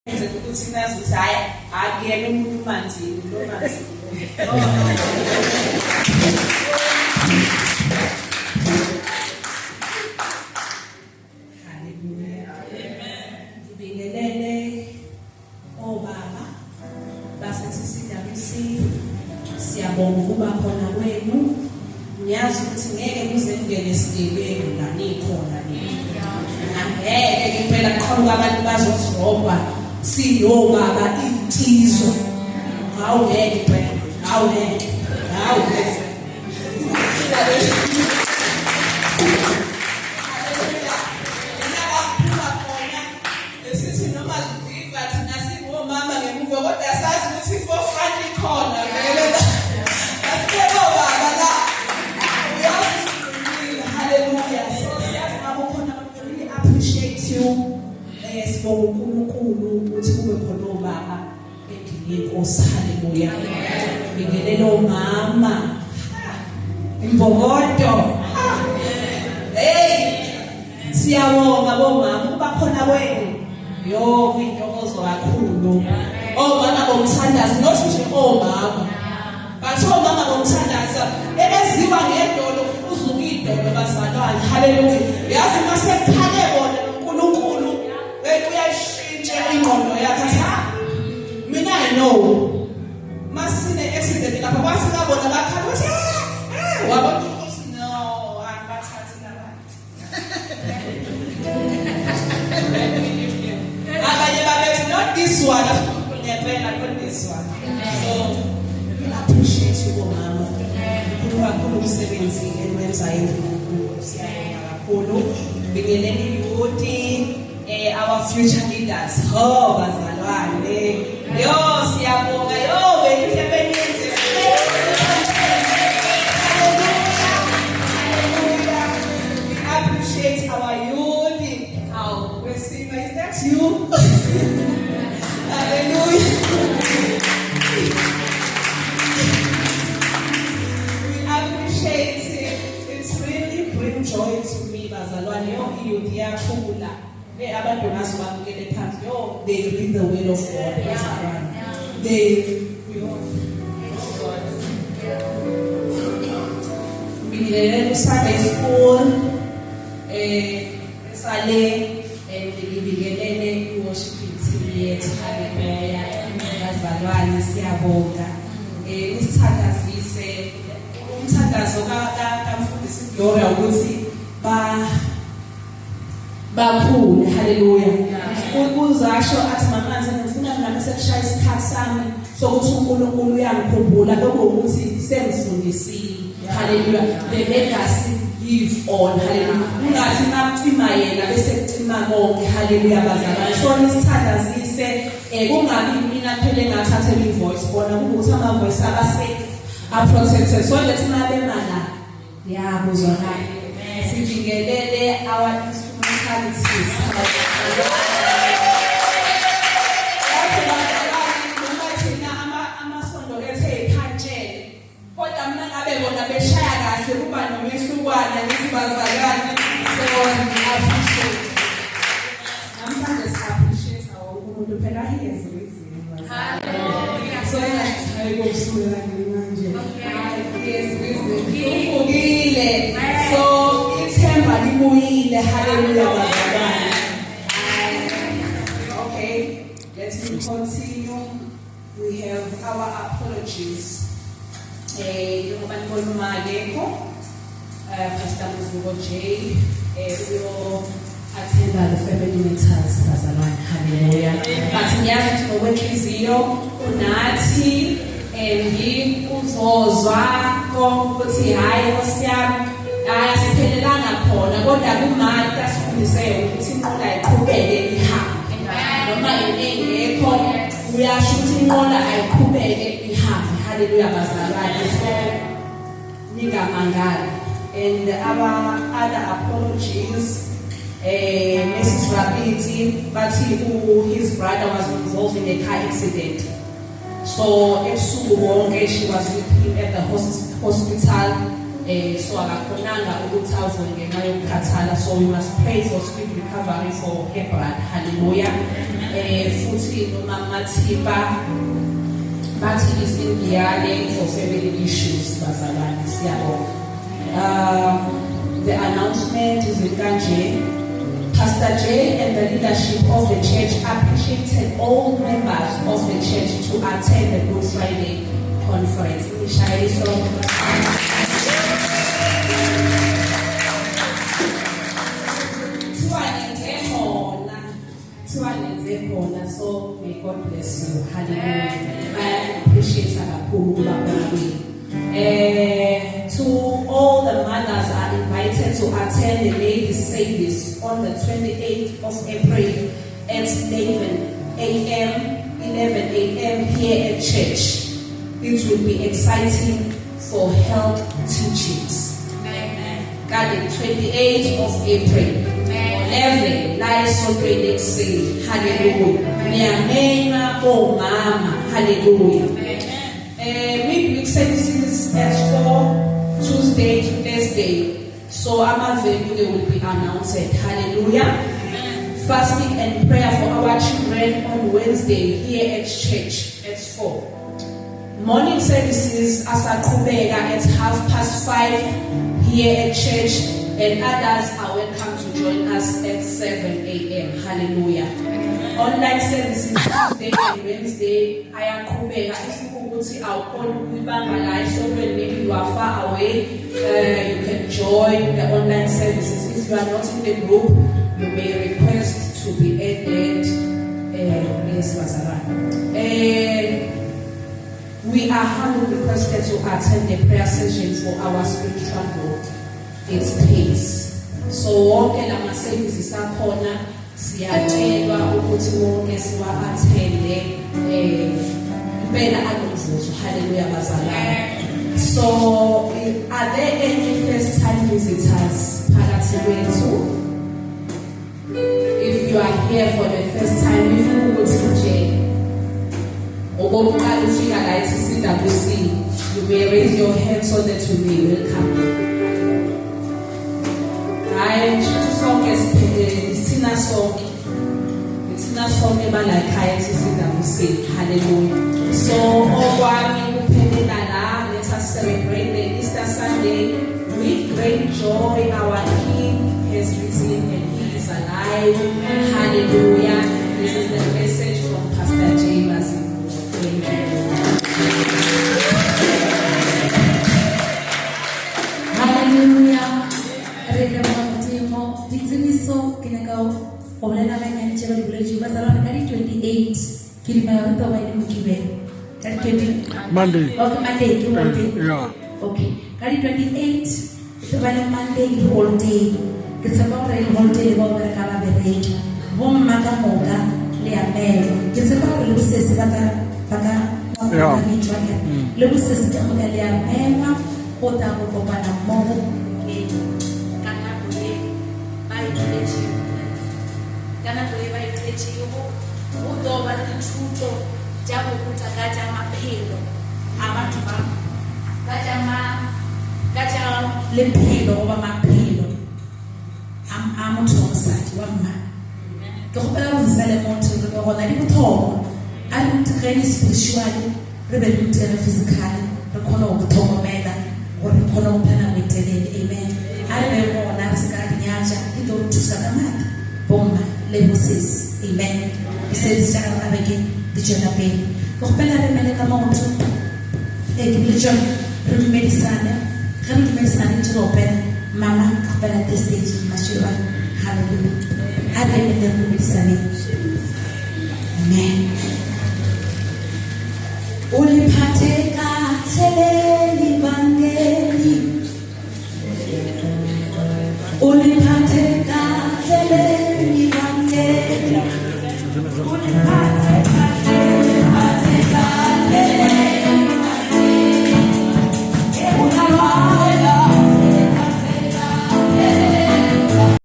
ukuthi nazi ukuthi hayi akuyena umuntu manzini lo manzini. Hallelujah. Amen. Ngibingelele obaba baseSCWC. Siyabonga ukuba khona kwenu. Ngiyazi ukuthi ngeke nize ngene esigebeni la nikhona nini. Ngeke impela qhamuka abantu bazosirobha sinobaba insizwa. Awungeke phela. Awungeke. Awungeke. uNkulunkulu ukuthi kube khona obaba endlini yenkosi. Haleluya. Ngibingelele omama imbokodo. Hey, siyabonga bomama kuba khona kwenu. Yo, kuyintokozo kakhulu. Omama bomthandazo nothi nje omama. Bathi omama bomthandazo ebeziwa ngedolo uzuka idolo bazalwane. Haleluya. Yazi mase kukhale bona uNkulunkulu uyashintsha ingqondo yakhe. Mina I know masine accident lapha kwafika bona bakhala ukuthi wabona ukuthi no abathathi laba. Abanye babethi not this one, not this one. So we appreciate you mama. Kuba umsebenzi enwenzayo uNkulunkulu. Siyabonga kakhulu. Bingelele yuthi our future leaders. Oh bazalwane. Yo siyabonga yo benihle beninzi. We appreciate our youth. How we sing, is that you? Hallelujah. We appreciate it. It's really bring joy to me bazalwane. Yo youth yakhula. Abantu nasibamukele phansi yo they read the word of God. They we Sunday school sale ngibingelele worship team yethu. Haleluya. Bazalwane siyabonga isithandazise umthandazo kaMfundisi Gloria ukuthi baphule. Haleluya. Uzasho athi mama ngifuna nami sekushaya isikhathi sami sokuthi uNkulunkulu uyangikhumbula lokho ukuthi sengifundisile. Haleluya. The legacy live on. Haleluya. Ungathi nakucima yena bese kucima konke. Haleluya bazalwane. So nisithandazise kungabi mina phele ngathatha le voice bona ukuthi ama voice aba safe are protected. So lethi mabemana yabuzwa naye. Sibingelele our instrumentalities. Amasondo ethe iphantshelwe kodwa mina ngabe bona beshaya kahle kuba nomehlukwana ngithi bazalwane. So appreciate. Namhlanje appreciate umuntu phela iyezizwe. Hallelujah. So ayikosula manje. Ufukile. So ithemba libuyile. Hallelujah bazalwane. Okay, let me continue. We have our apologies. Pastor Muzuko J. Will attend the family matters. Hallelujah. But ngiyazi ukuthi ngokwenhliziyo unathi ngikuzozwa ukuthi hayi osiyami ayasiphelelanga khona kodwa kumanje asifundise ukuthi inqola iqhubeke ihambe. Noma ingekho uyasho ukuthi inqola ayiqhubeke ihambe. Hallelujah bazalwane. So ningamangali. And our other apologies, Mrs. Rabiti, but his brother was involved in a car accident. So she was with him at the hospital. so akakhonanga ukuthi awuze ngenxa yokukhathala, so we must pray for swift recovery for her brother. Hallelujah. Futhi nomama Mathipa bathi izingiyale for family issues bazalwane siyabonga. The announcement is in kanje. Pastor J and the leadership of the church appreciated all members of the church to attend the Good Friday conference. So may God bless you. Hallelujah. I appreciate to all the mothers are invited to attend the ladies' service on the 28th of April at 11 a.m. here at church. It will be exciting for health teachings. God, the 28th of April. 11 lies already say hallelujah. Nyamena oh mama hallelujah. Midweek services at 4 Tuesday to Thursday. So Amazon they will be announced. Hallelujah. Fasting and prayer for our children on Wednesday here at church at 4. Morning services as a Kubega at 5:30 here at church, and others are welcome to join us at 7 a.m. Hallelujah. Online services Tuesday and Wednesday. I am Kubega. If you I'll call live, so when maybe you are far away, you can join the online services. If you are not in the group, you may request to be added. We are humbly requested to attend the prayer sessions for our spiritual growth. It's peace. So wonke lama services akhona siyacelwa ukuthi wonke siwa-attende impela alomvuzo. Hallelujah bazalwane. So are there any first time visitors phakathi kwethu? If you are here for the first time, if you go to nje okokuqala ufika la eCWC, you may raise your hand so that you may welcome. Hayi sonke sithina sonke balayikhaya eCWC. Hallelujah. So okwami kuphelela la, let us celebrate the Easter Sunday with great joy. Our King has risen and he is alive. Hallelujah. This is the message from Pastor James. Thank you. Hallelujah. Ditiniso kinakao omlena mengen chelo libuleji bazalana kali 28 kilima yoto wa ni mkibe kali 20 Monday. Okay, Monday. Yeah. Okay. Kali 28 tabana Monday holiday. Kisaba re holiday ba ba kala bereki. Bom maka moga le amelo. Kisaba le busesi baka le busesi moga le amelo ota ko bana mogo kana kuiva itechiwo udoba lithuto jabo kutakaja maphelo abantu kaja lephelo oba maphelo amotho omsadi wa mma ke go pela go tsale motho re go na di bothogo a re ntgeni spiritually re be le ntele physically re khona go thogomela gore re khona go phana go itelele. Amen. A re be bona re ska dinyaja ke do thusa ka mata bomma le Moses. Amen. Service jana ba beke di jona pe go pela re mele ka motho e ke le jona re medicine ga re medicine tlo pela mama ka pela testi